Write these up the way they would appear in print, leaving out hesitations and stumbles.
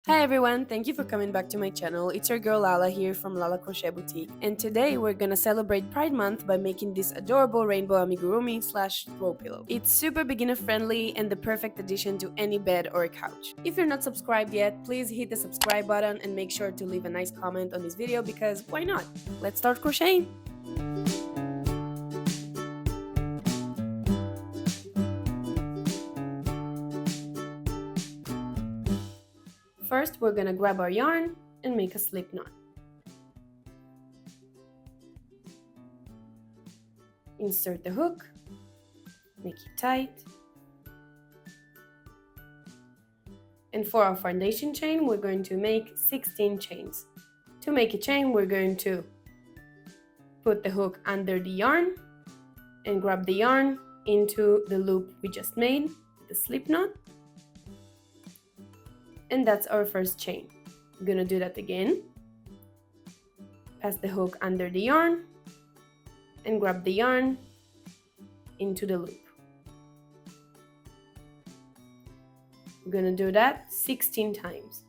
Hi everyone, thank you for coming back to my channel. It's your girl Lala here from Lala Crochet Boutique, and today we're gonna celebrate Pride Month by making this adorable rainbow amigurumi slash throw pillow. It's super beginner friendly and the perfect addition to any bed or couch. If you're not subscribed yet, please hit the subscribe button and make sure to leave a nice comment on this video because why not? Let's start crocheting! First, we're gonna grab our yarn and make a slip knot. Insert the hook, make it tight. And for our foundation chain, we're going to make 16 chains. To make a chain, we're going to put the hook under the yarn and grab the yarn into the loop we just made, the slip knot. And that's our first chain. I'm gonna do that again. Pass the hook under the yarn and grab the yarn into the loop. I'm gonna do that 16 times.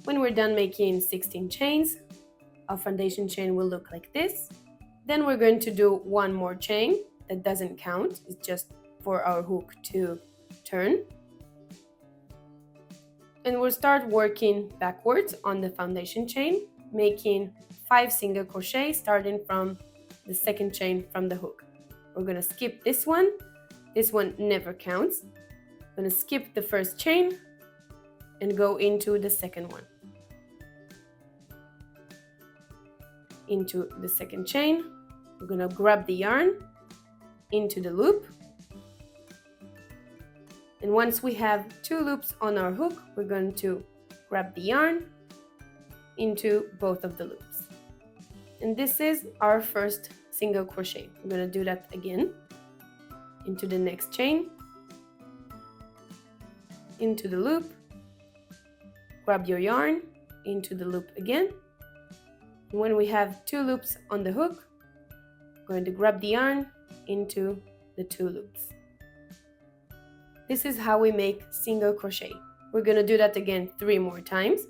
When we're done making 16 chains, our foundation chain will look like this. Then we're going to do one more chain that doesn't count, it's just for our hook to turn. And we'll start working backwards on the foundation chain, making 5 single crochet starting from the second chain from the hook. We're gonna skip this one never counts. I'm gonna skip the first chain and go into the second one. Into the second chain, we're gonna grab the yarn into the loop. And once we have 2 loops on our hook, we're going to grab the yarn into both of the loops. And this is our first single crochet. I'm gonna do that again. Into the next chain, into the loop, grab your yarn into the loop again. When we have 2 loops on the hook, we're going to grab the yarn into the 2 loops. This is how we make single crochet. We're going to do that again 3 more times.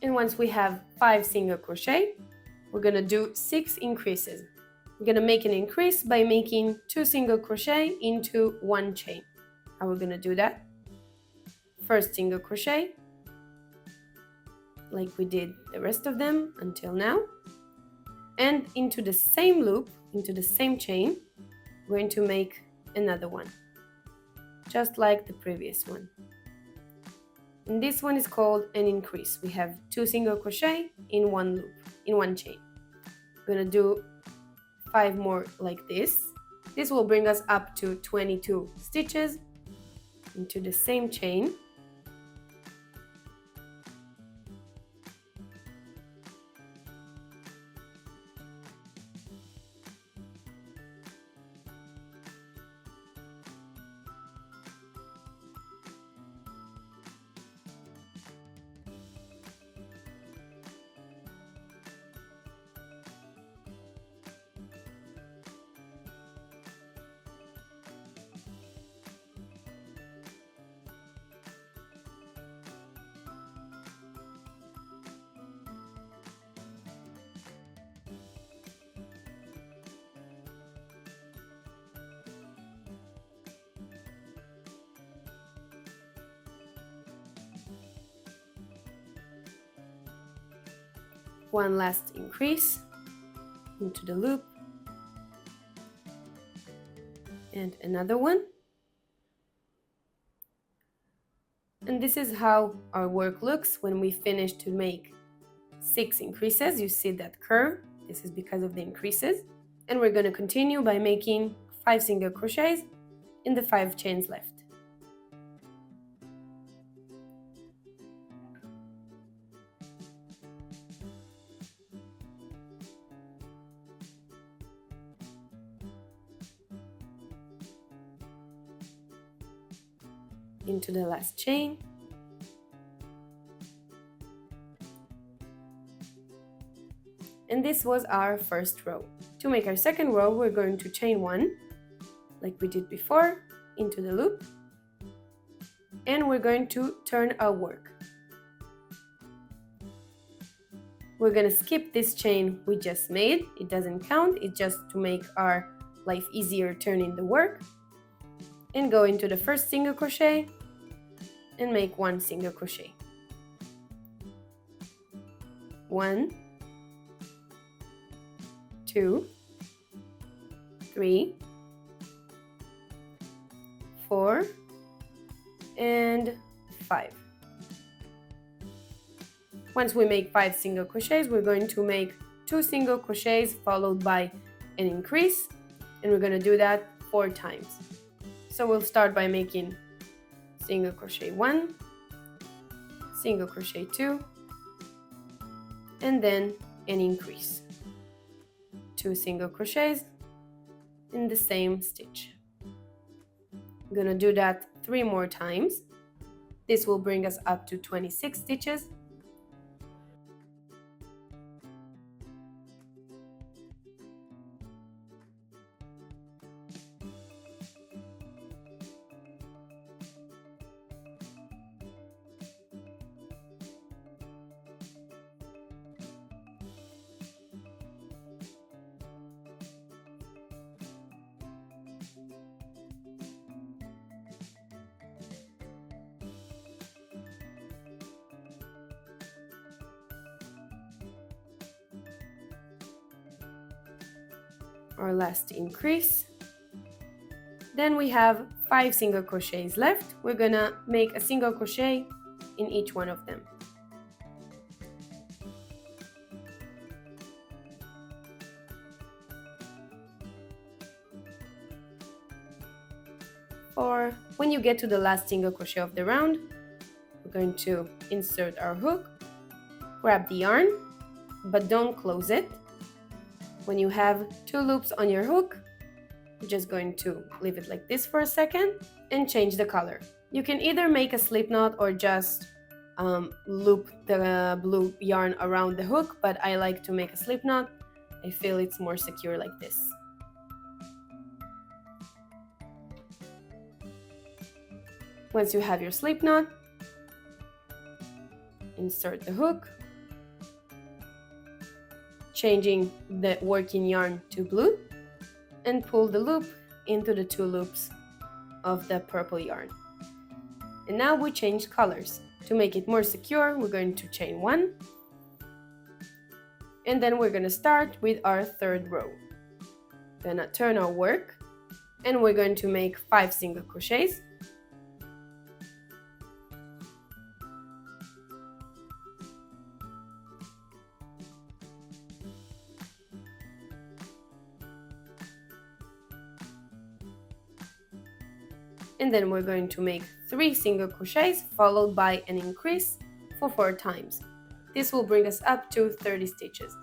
And once we have 5 single crochet, we're gonna do 6 increases. We're gonna make an increase by making 2 single crochet into 1 chain. How we're gonna do that? First single crochet, like we did the rest of them until now. And into the same loop, into the same chain, we're going to make another one, just like the previous one. And this one is called an increase. We have 2 single crochet in 1 loop, in 1 chain. We're gonna do 5 more like this. This will bring us up to 22 stitches into the same chain. one last increase into the loop, and another one. And this is how our work looks when we finish to make 6 increases. You see that curve. This is because of the increases. And we're going to continue by making 5 single crochets in the 5 chains left. Into the last chain, and this was our first row. To make our second row, we're going to chain 1 like we did before into the loop, and we're going to turn our work. We're going to skip this chain we just made. It doesn't count, it's just to make our life easier turning the work, and go into the first single crochet and make 1 single crochet. 1, 2, 3, 4, and 5. Once we make 5 single crochets, we're going to make 2 single crochets followed by an increase, and we're going to do that 4 times. So we'll start by making single crochet 1, single crochet 2, and then an increase. 2 single crochets in the same stitch. I'm gonna do that 3 more times. This will bring us up to 26 stitches. Our last increase. Then we have 5 single crochets left. We're gonna make a single crochet in each one of them. Or when you get to the last single crochet of the round, we're going to insert our hook, grab the yarn, but don't close it. When you have 2 loops on your hook, you're just going to leave it like this for a second and change the color. You can either make a slip knot or just loop the blue yarn around the hook, but I like to make a slip knot. I feel it's more secure like this. Once you have your slip knot, insert the hook, changing the working yarn to blue, and pull the loop into the 2 loops of the purple yarn. And now we change colors. To make it more secure, we're going to chain 1, and then we're going to start with our 3rd row. Gonna turn our work, and we're going to make 5 single crochets. And then we're going to make 3 single crochets followed by an increase for 4 times. This will bring us up to 30 stitches.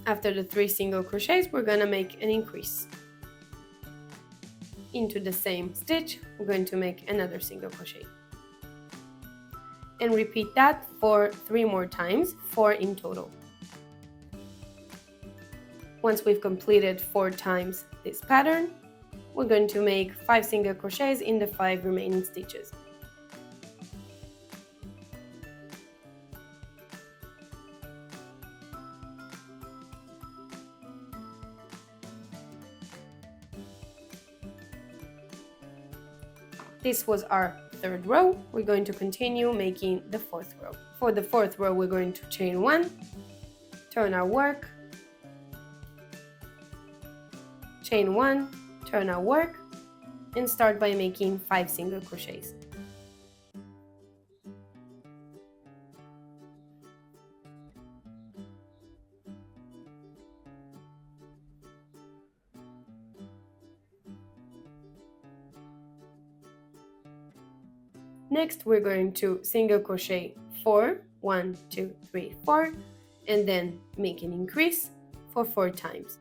After the 3 single crochets, we're going to make an increase. Into the same stitch, we're going to make another single crochet. And repeat that for 3 more times, 4 in total. Once we've completed 4 times this pattern, we're going to make 5 single crochets in the 5 remaining stitches. This was our third row. We're going to continue making the fourth row. For the fourth row, we're going to chain 1, turn our work, chain 1, turn our work, and start by making 5 single crochets. Next, we're going to single crochet 4, 1, 2, 3, 4, and then make an increase for 4 times.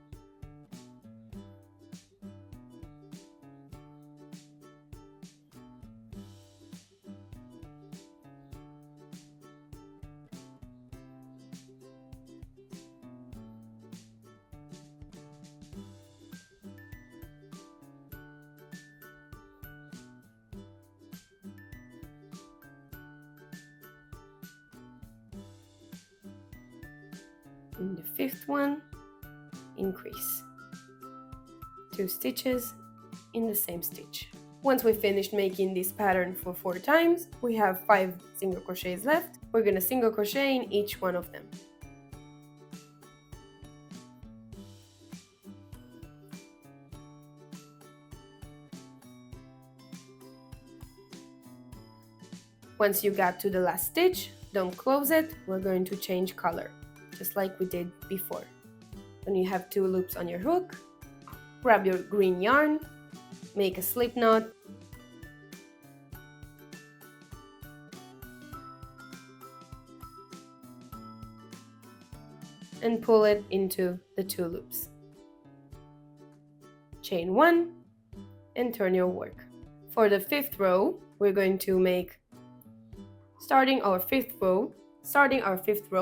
In the fifth one, increase 2 stitches in the same stitch. Once we finished making this pattern for 4 times, we have 5 single crochets left. We're going to single crochet in each one of them. Once you got to the last stitch, don't close it. We're going to change color, just like we did before. When you have 2 loops on your hook, grab your green yarn, make a slip knot, and pull it into the 2 loops. Chain 1 and turn your work. For the 5th row, we're going to make, starting our 5th row,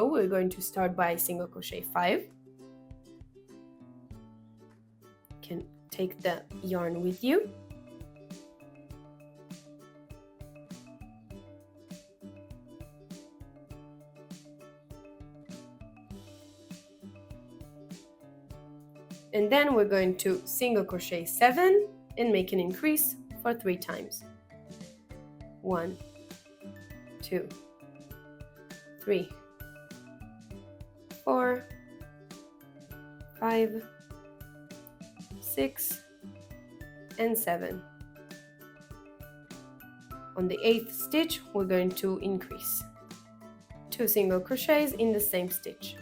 we're going to start by single crochet 5. You can take the yarn with you. And then we're going to single crochet 7 and make an increase for 3 times. 1, 2, 3, 4, 5, 6, and 7. On the 8th stitch, we're going to increase 2 single crochets in the same stitch.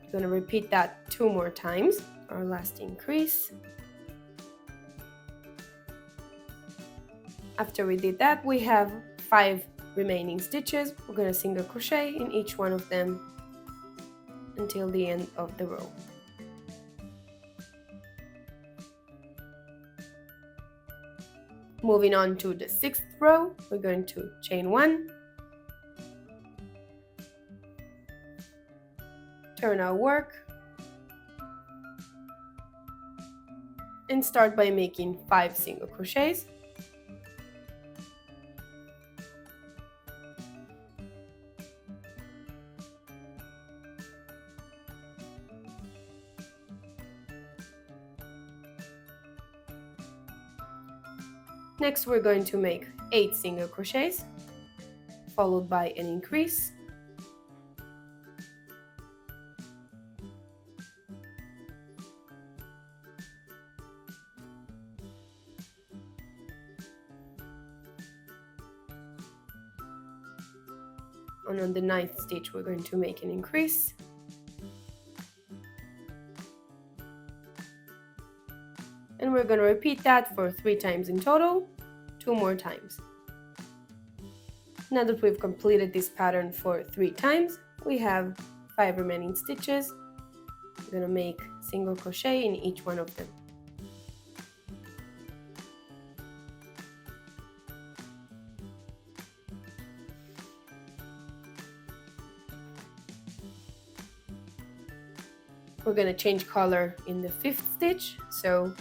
We're going to repeat that 2 more times. Our last increase. After we did that, we have 5 remaining stitches. We're going to single crochet in each one of them until the end of the row. Moving on to the 6th row, we're going to chain 1, turn our work, and start by making 5 single crochets. Next, we're going to make 8 single crochets, followed by an increase. And on the 9th stitch, we're going to make an increase. And we're going to repeat that for 3 times in total, 2 more times. Now that we've completed this pattern for 3 times, we have 5 remaining stitches. We're going to make single crochet in each one of them. We're going to change color in the 5th stitch, so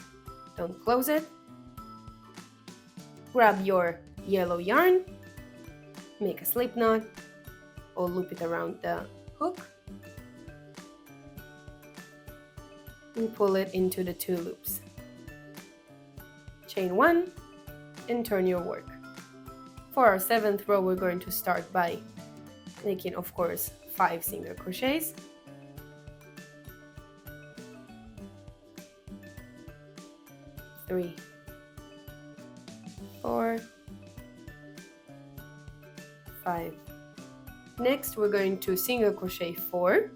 don't close it. Grab your yellow yarn, make a slip knot, or loop it around the hook, and pull it into the 2 loops. Chain 1, and turn your work. For our 7th row, we're going to start by making, of course, 5 single crochets. Three, 4, 5. Next, we're going to single crochet 4.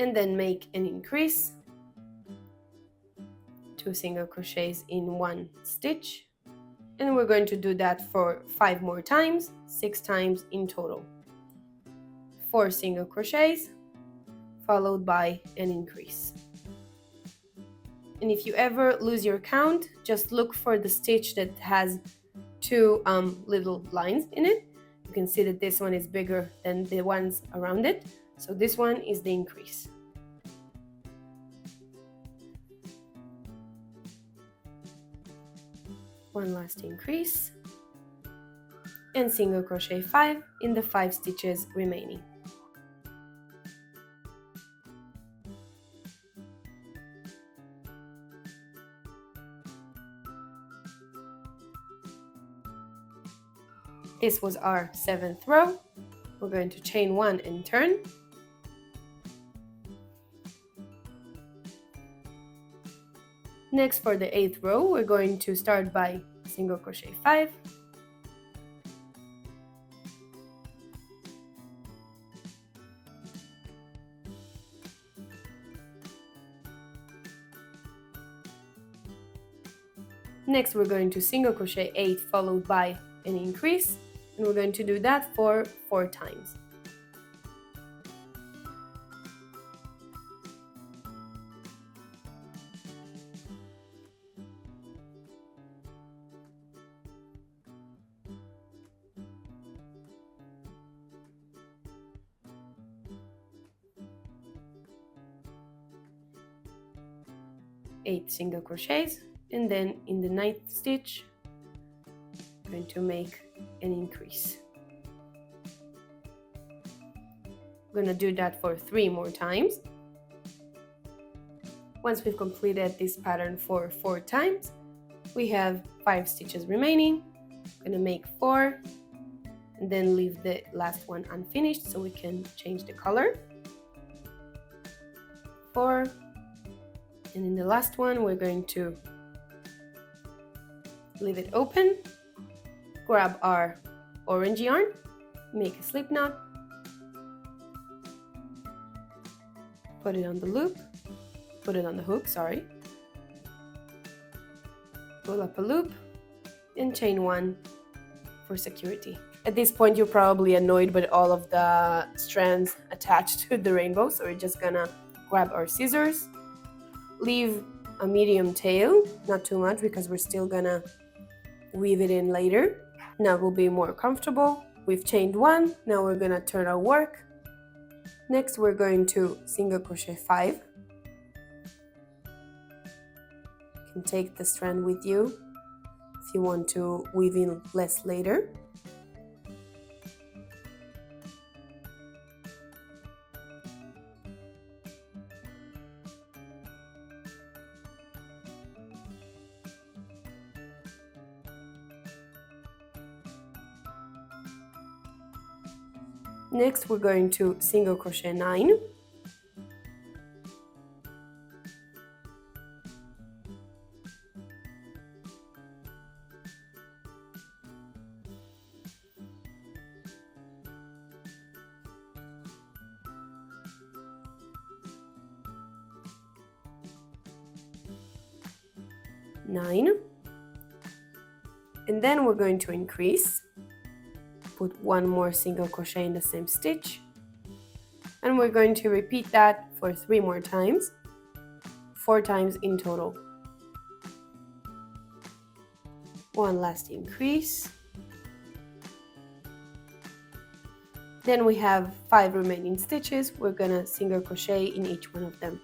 And then make an increase, 2 single crochets in 1 stitch, and we're going to do that for 5 more times, 6 times in total. 4 single crochets followed by an increase. And if you ever lose your count, just look for the stitch that has 2 little lines in it. You can see that this one is bigger than the ones around it, so this one is the increase. One last increase, and single crochet 5 in the 5 stitches remaining. This was our 7th row. We're going to chain 1 and turn. Next, for the 8th row, we're going to start by single crochet 5. Next, we're going to single crochet 8 followed by an increase, and we're going to do that for 4 times. Eight single crochets, and then in the 9th stitch I'm going to make an increase. I'm going to do that for 3 more times. Once we've completed this pattern for 4 times, we have 5 stitches remaining. I'm going to make 4 and then leave the last one unfinished so we can change the color. 4, and in the last one we're going to leave it open, grab our orange yarn, make a slip knot, put it on the loop, put it on the hook, sorry, pull up a loop and chain 1 for security. At this point you're probably annoyed with all of the strands attached to the rainbow, so we're just gonna grab our scissors, leave a medium tail, not too much because we're still gonna weave it in later. Now we'll be more comfortable. We've chained 1, now we're gonna turn our work. Next we're going to single crochet 5. You can take the strand with you if you want to weave in less later. Next we're going to single crochet 9. And then we're going to increase, put 1 more single crochet in the same stitch, and we're going to repeat that for 3 more times, 4 times in total. 1 last increase, then we have 5 remaining stitches. We're gonna single crochet in each one of them.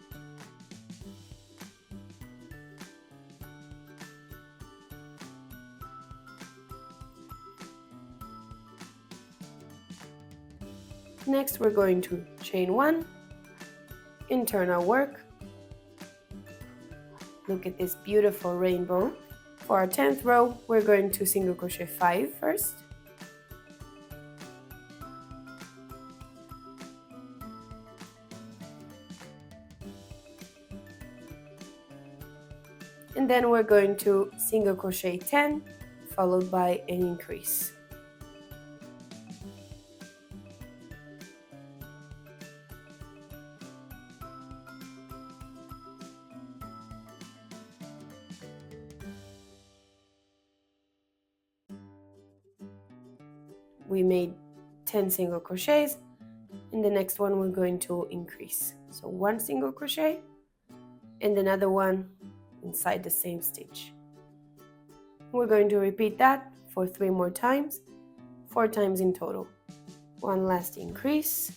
Next, we're going to chain 1 and turn our work. Look at this beautiful rainbow. For our 10th row, we're going to single crochet 5 first. And then we're going to single crochet 10, followed by an increase. We made 10 single crochets. In the next one, we're going to increase. So 1 single crochet and another one inside the same stitch. We're going to repeat that for 3 more times, 4 times in total. 1 last increase.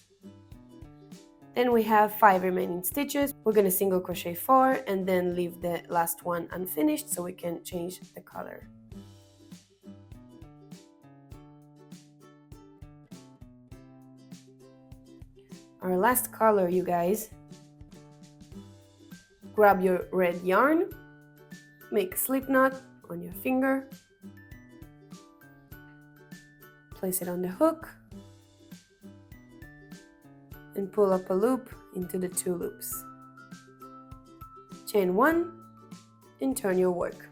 Then we have 5 remaining stitches. We're going to single crochet 4 and then leave the last one unfinished so we can change the color. Our last color, you guys. Grab your red yarn, make a slip knot on your finger, place it on the hook, and pull up a loop into the 2 loops. Chain 1 and turn your work.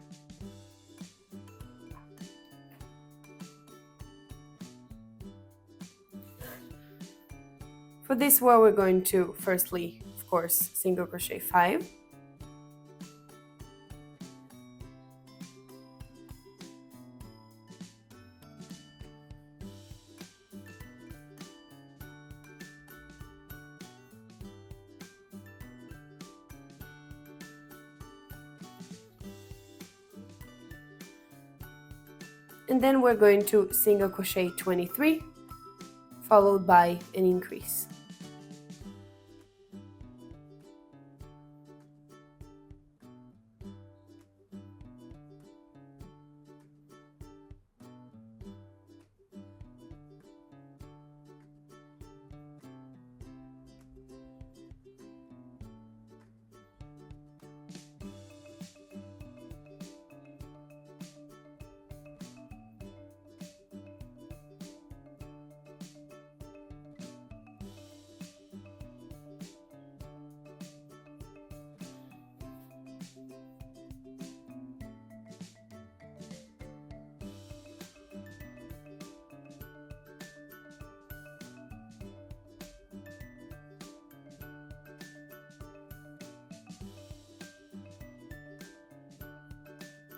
For this row, we're going to firstly, of course, single crochet 5. And then we're going to single crochet 23, followed by an increase.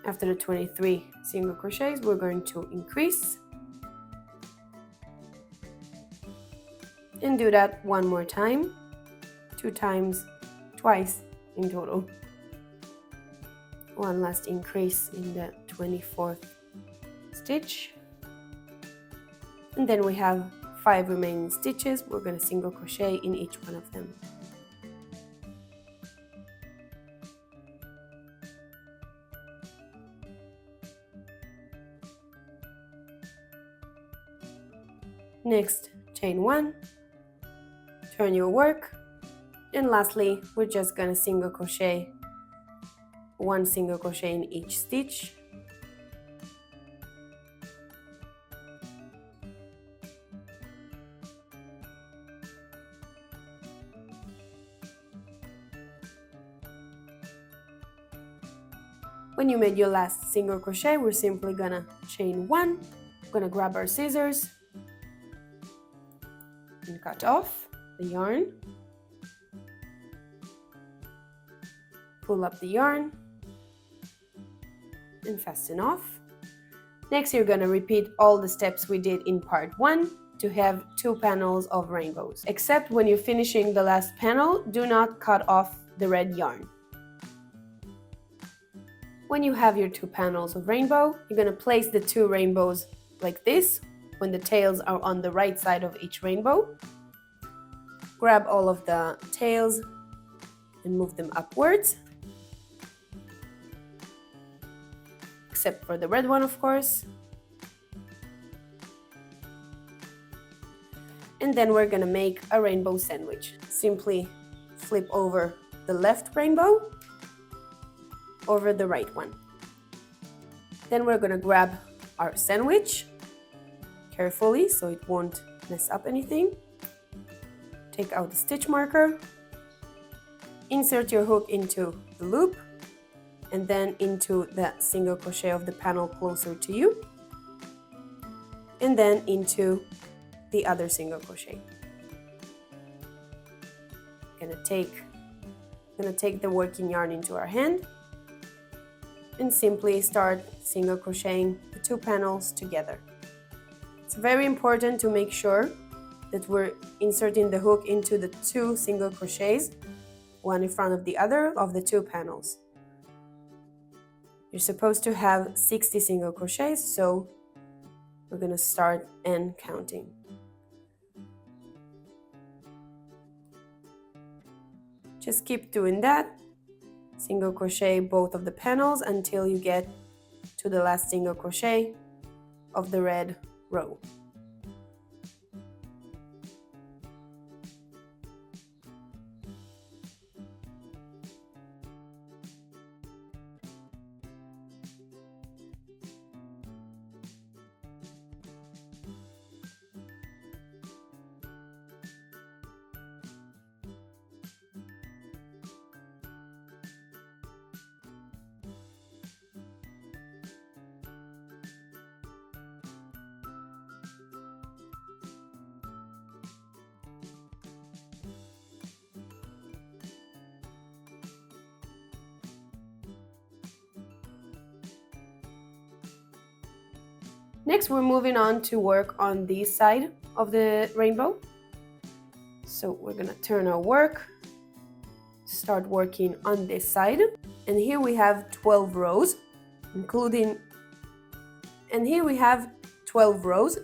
After the 23 single crochets, we're going to increase and do that 1 more time, 2 times, twice in total. 1 last increase in the 24th stitch, and then we have 5 remaining stitches. We're going to single crochet in each one of them. Next, chain 1, turn your work, and lastly, we're just going to single crochet 1 single crochet in each stitch. When you made your last single crochet, we're simply gonna chain 1, gonna grab our scissors and cut off the yarn, pull up the yarn and fasten off. Next, you're gonna repeat all the steps we did in part 1 to have 2 panels of rainbows. Except when you're finishing the last panel, do not cut off the red yarn. When you have your 2 panels of rainbow, you're gonna place the 2 rainbows like this, when the tails are on the right side of each rainbow. Grab all of the tails and move them upwards, except for the red one, of course. And then we're gonna make a rainbow sandwich. Simply flip over the left rainbow over the right one. Then we're gonna grab our sandwich carefully so it won't mess up anything. Take out the stitch marker, insert your hook into the loop and then into the single crochet of the panel closer to you, and then into the other single crochet. Gonna take the working yarn into our hand and simply start single crocheting the two panels together. It's very important to make sure that we're inserting the hook into the two single crochets, one in front of the other of the two panels. You're supposed to have 60 single crochets, so we're gonna start and counting. Just keep doing that. Single crochet both of the panels until you get to the last single crochet of the red row. Next, we're moving on to work on this side of the rainbow. So we're gonna turn our work, start working on this side. And here we have 12 rows,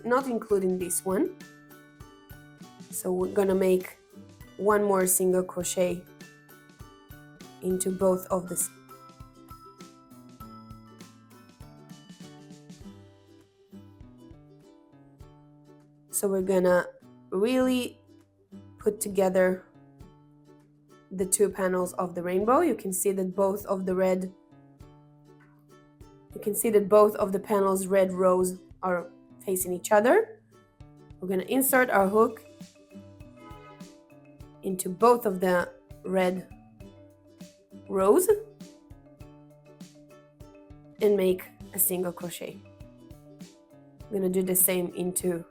not including this one. So we're gonna make one more single crochet into both of the So we're gonna really put together the two panels of the rainbow. You can see that both of the panels' red rows are facing each other. We're gonna insert our hook into both of the red rows and make a single crochet. I'm gonna do the same into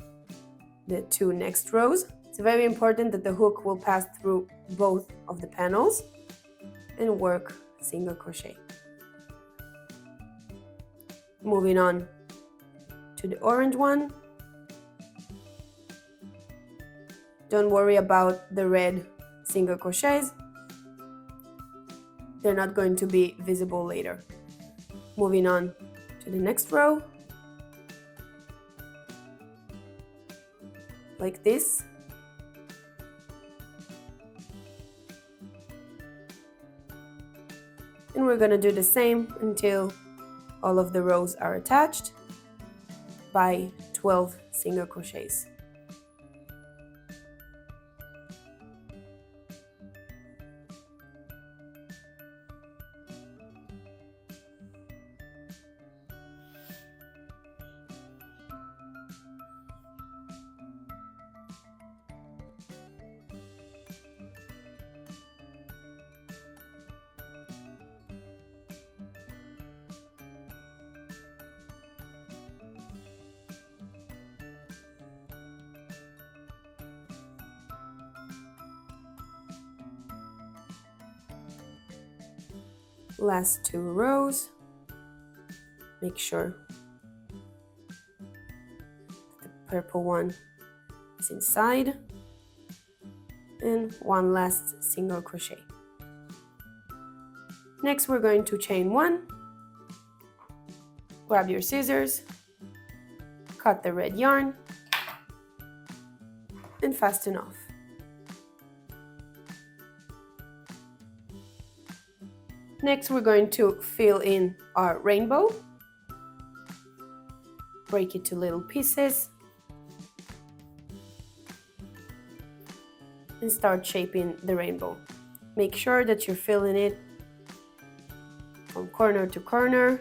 the two next rows. It's very important that the hook will pass through both of the panels and work single crochet. Moving on to the orange one. Don't worry about the red single crochets. They're not going to be visible later. Moving on to the next row. Like this. And we're gonna do the same until all of the rows are attached by 12 single crochets. Last two rows, make sure the purple one is inside, and one last single crochet. Next, we're going to chain one, grab your scissors, cut the red yarn, and fasten off. Next, we're going to fill in our rainbow. Break it to little pieces. and start shaping the rainbow. Make sure that you're filling it from corner to corner,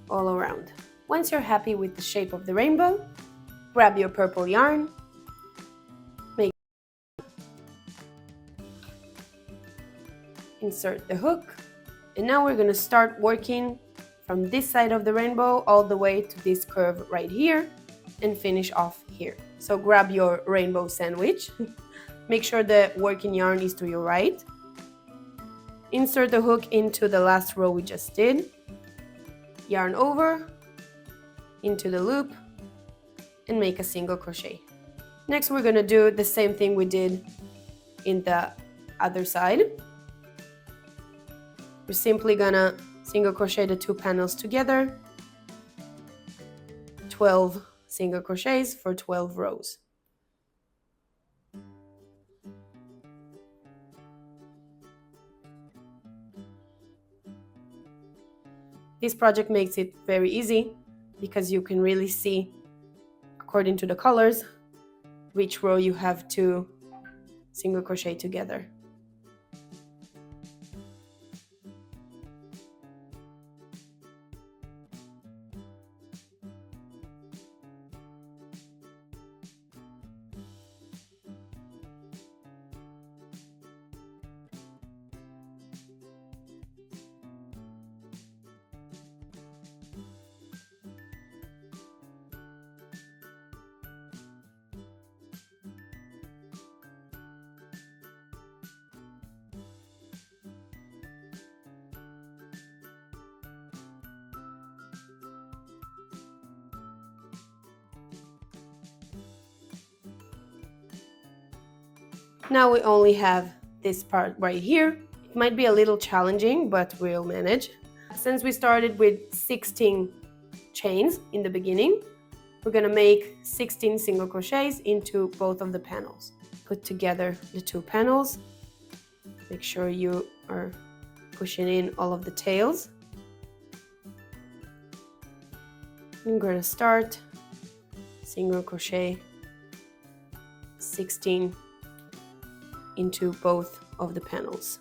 all around. Once you're happy with the shape of the rainbow, grab your purple yarn, insert the hook, and now we're going to start working from this side of the rainbow all the way to this curve right here and finish off here. So grab your rainbow sandwich. Make sure the working yarn is to your right. Insert the hook into the last row we just did. Yarn over, into the loop, and make a single crochet. Next we're going to do the same thing we did in the other side. We're simply gonna single crochet the two panels together, 12 single crochets for 12 rows. This project makes it very easy because you can really see, according to the colors, which row you have to single crochet together. Now we only have this part right here. It might be a little challenging, but we'll manage. Since we started with 16 chains in the beginning, we're gonna make 16 single crochets into both of the panels. Put together the two panels. Make sure you are pushing in all of the tails. I'm gonna start single crochet 16 into both of the panels.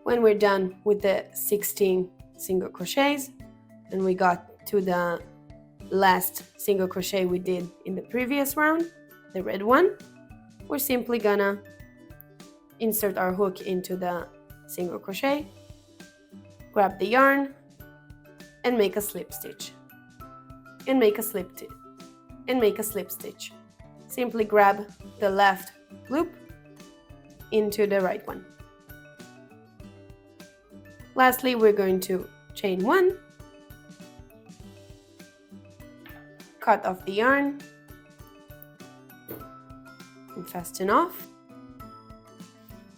When we're done with the 16 single crochets and we got to the last single crochet we did in the previous round, the red one, we're simply gonna insert our hook into the single crochet, grab the yarn, and make a slip stitch, and make a slip stitch, and make a slip stitch. Simply grab the left loop into the right one. Lastly, we're going to chain one, cut off the yarn, and fasten off.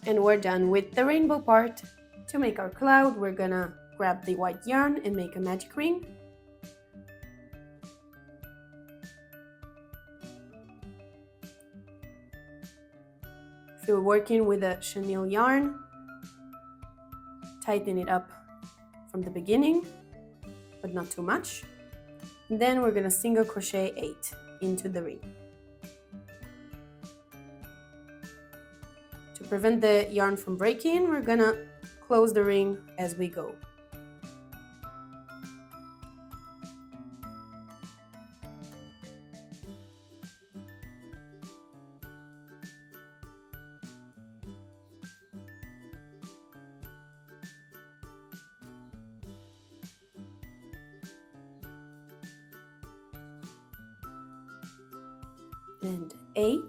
And we're done with the rainbow part. To make our cloud, we're gonna grab the white yarn and make a magic ring. If you're working with a chenille yarn, tighten it up from the beginning, but not too much. And then we're gonna single crochet 8 into the ring. To prevent the yarn from breaking, we're gonna close the ring as we go. And 8.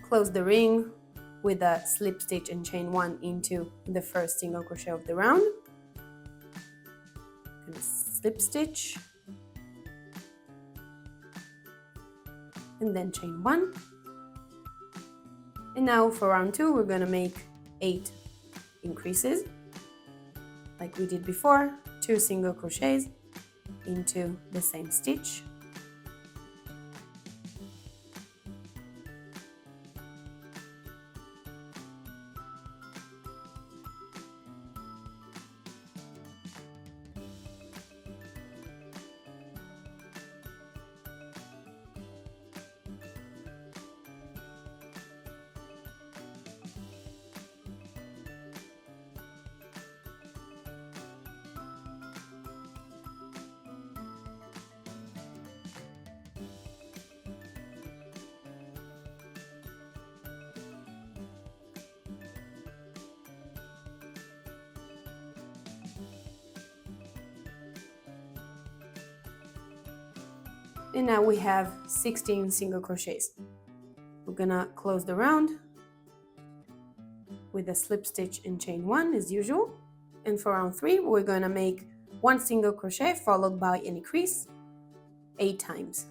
Close the ring with a slip stitch and chain 1 into the first single crochet of the round. I'm gonna slip stitch, and then chain 1. And now for round 2 we're going to make 8 increases like we did before, 2 single crochets into the same stitch. And now we have 16 single crochets. We're gonna close the round with a slip stitch and chain 1 as usual. And for round 3 we're gonna make 1 single crochet followed by an increase 8 times.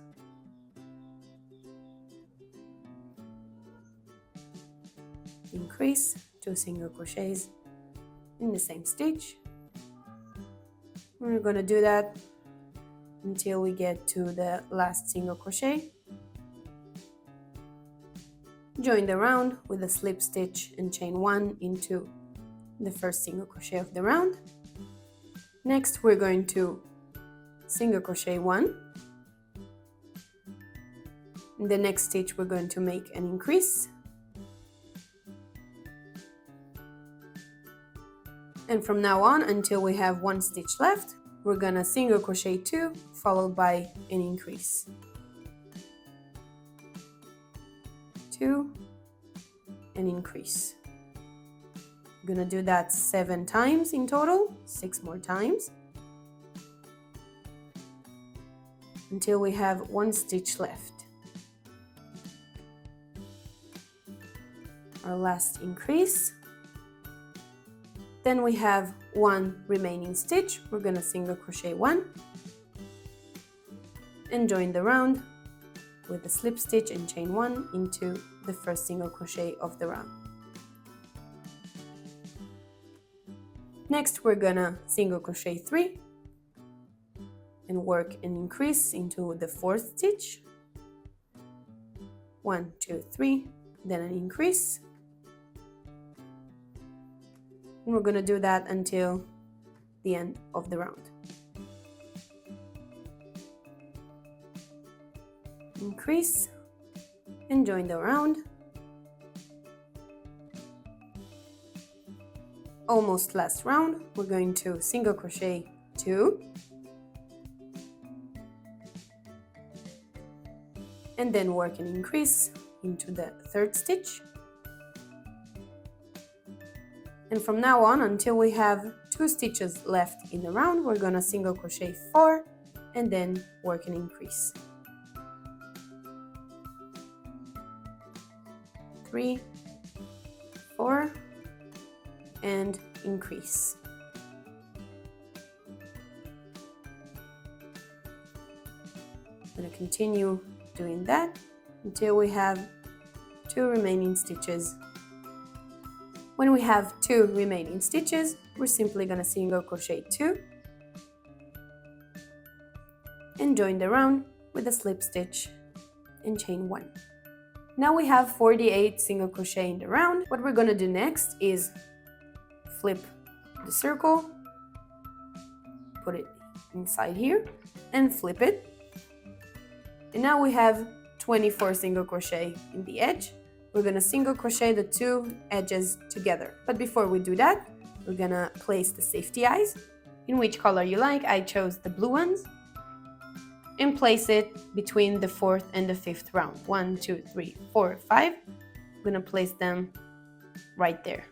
Increase, 2 single crochets in the same stitch. We're gonna do that until we get to the last single crochet. Join the round with a slip stitch and chain 1 into the first single crochet of the round. Next we're going to single crochet 1. In the next stitch we're going to make an increase, and from now on until we have 1 stitch left we're gonna single crochet 2 followed by an increase, 2, and increase. We're gonna do that 7 times in total, 6 more times, until we have 1 stitch left. Our last increase. Then we have 1 remaining stitch. We're gonna single crochet 1 and join the round with a slip stitch and chain 1 into the first single crochet of the round. Next we're gonna single crochet 3 and work an increase into the 4th stitch. 1, 2, 3, then an increase. And we're going to do that until the end of the round. Increase and join the round. Almost last round, we're going to single crochet 2 and then work an increase into the 3rd stitch. And from now on until we have 2 stitches left in the round, we're gonna single crochet 4 and then work an increase. 3, 4, and increase. I'm gonna continue doing that until we have 2 remaining stitches. When we have 2 remaining stitches, we're simply going to single crochet 2 and join the round with a slip stitch and chain 1. Now we have 48 single crochet in the round. What we're going to do next is flip the circle, put it inside here and flip it. And now we have 24 single crochet in the edge. We're gonna single crochet the 2 edges together. But before we do that, we're gonna place the safety eyes in which color you like. I chose the blue ones, and place it between the 4th and the 5th round. 1, 2, 3, 4, 5. I'm gonna place them right there.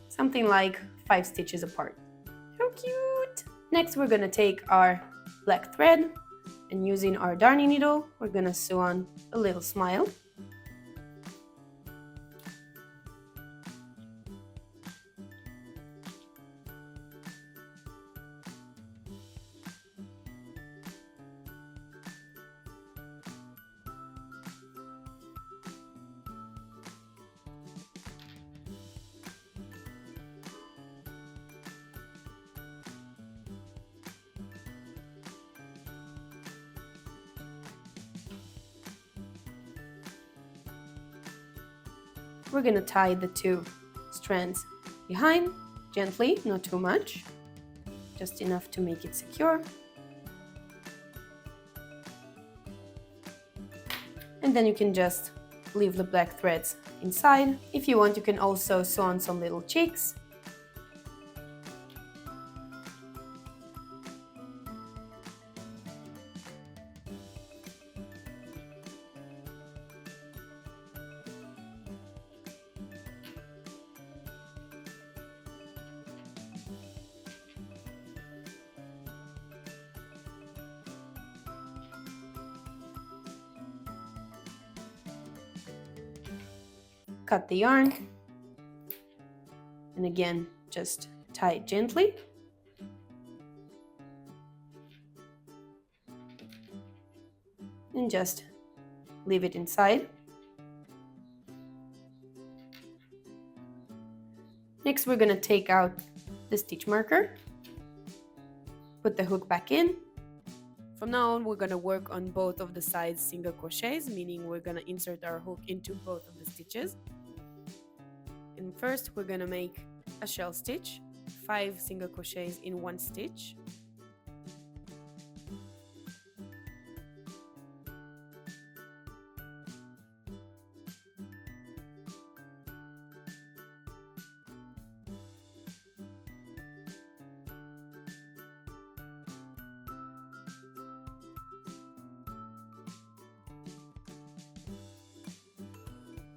Something like 5 stitches apart. How cute! Next, we're gonna take our black thread, and using our darning needle, we're gonna sew on a little smile. we're gonna tie the 2 strands behind gently, not too much, just enough to make it secure. And then you can just leave the black threads inside. If you want, you can also sew on some little cheeks. Cut the yarn, and again, just tie it gently. And just leave it inside. Next, we're gonna take out the stitch marker, put the hook back in. From now on, we're gonna work on both of the sides single crochets, meaning we're gonna insert our hook into both of the stitches. And first, we're gonna make a shell stitch, 5 single crochets in 1 stitch.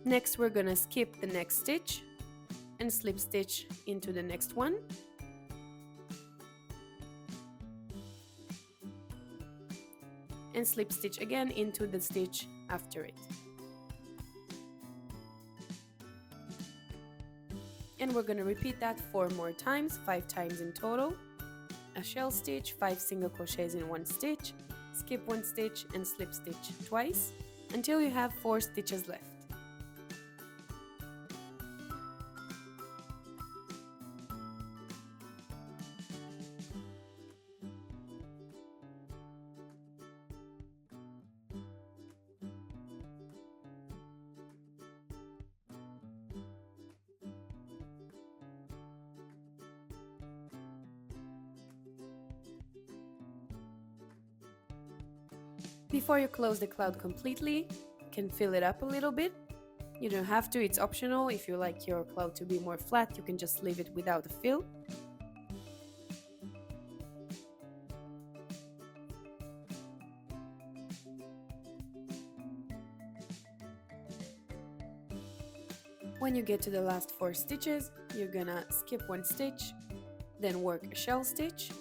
Next, we're gonna skip the next stitch and slip stitch into the next one. And slip stitch again into the stitch after it. And we're gonna repeat that 4 more times, 5 times in total. A shell stitch, 5 single crochets in 1 stitch, skip 1 stitch and slip stitch twice until you have 4 stitches left. Before you close the cloud completely, you can fill it up a little bit. You don't have to, it's optional. If you like your cloud to be more flat, you can just leave it without a fill. When you get to the last 4 stitches, you're gonna skip 1 stitch, then work a shell stitch.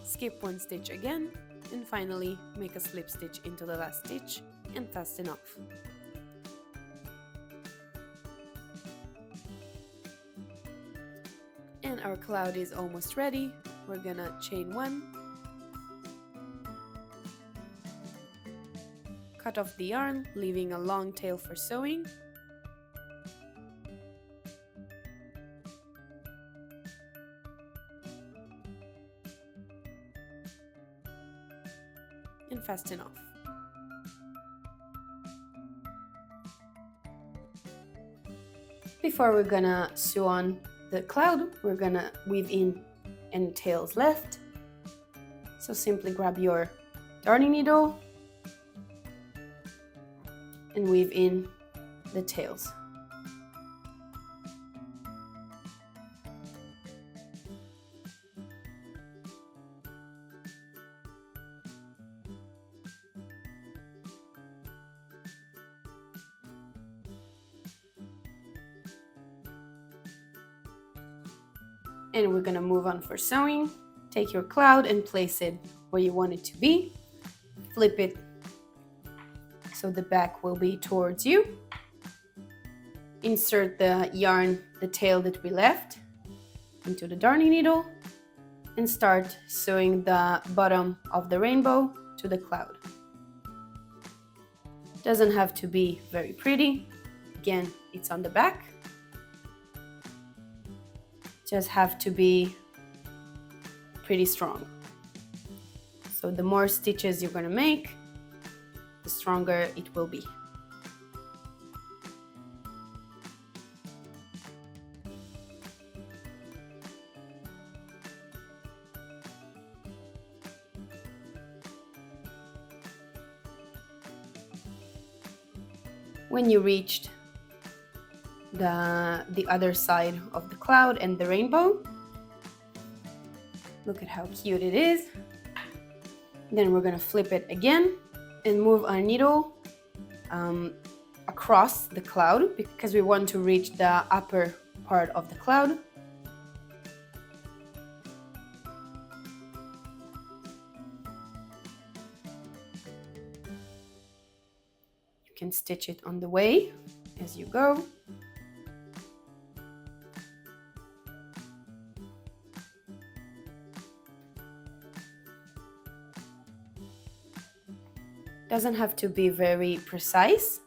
Skip 1 stitch again, and finally make a slip stitch into the last stitch and fasten off. And our cloud is almost ready. We're gonna chain 1, cut off the yarn, leaving a long tail for sewing. And fasten off. Before we're gonna sew on the cloud, we're gonna weave in any tails left. So simply grab your darning needle and weave in the tails. And we're gonna move on for sewing. Take your cloud and place it where you want it to be. Flip it so the back will be towards you. Insert the yarn, the tail that we left, into the darning needle and start sewing the bottom of the rainbow to the cloud. Doesn't have to be very pretty. Again, it's on the back. just have to be pretty strong. So the more stitches you're going to make, the stronger it will be. When you reached the other side of the cloud and the rainbow, look at how cute it is. Then we're going to flip it again and move our needle across the cloud because we want to reach the upper part of the cloud. You can stitch it on the way as you go. Doesn't have to be very precise,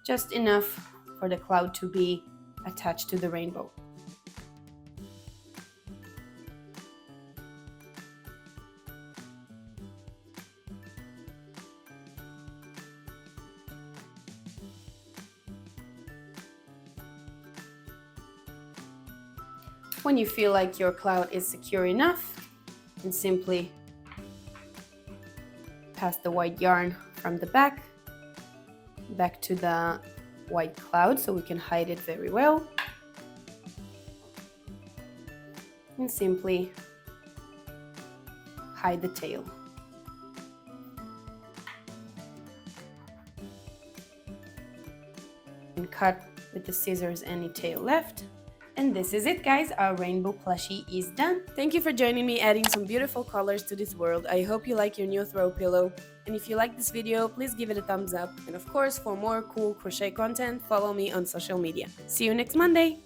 just enough for the cloud to be attached to the rainbow. When you feel like your cloud is secure enough, you can simply pass the white yarn from the back to the white cloud so we can hide it very well, and simply hide the tail. And cut with the scissors any tail left. And this is it, guys. Our rainbow plushie is done. Thank you for joining me adding some beautiful colors to this world. I hope you like your new throw pillow. And if you like this video, please give it a thumbs up. And of course, for more cool crochet content, follow me on social media. See you next Monday.